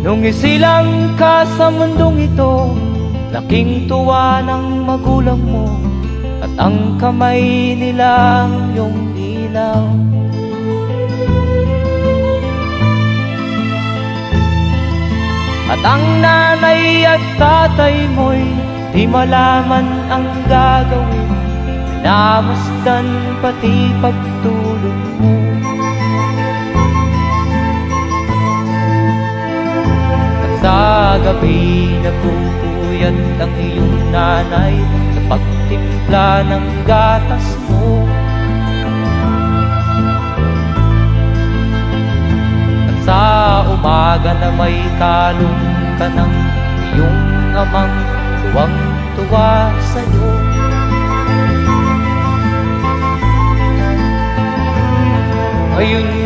Nung isilang ka sa mundong ito, laking tuwa ng magulang mo, at ang kamay nila ang iyong ilaw. At ang nanay at tatay mo'y di malaman ang gagawin, namasdan pati pagtulog mo. Sa gabi nagpupuyat ang iyong nanay sa pagtimpla ng gatas mo. At sa umaga na may kalong ka ng iyong amang tuwang-tuwa sa'yo. Ngayon nga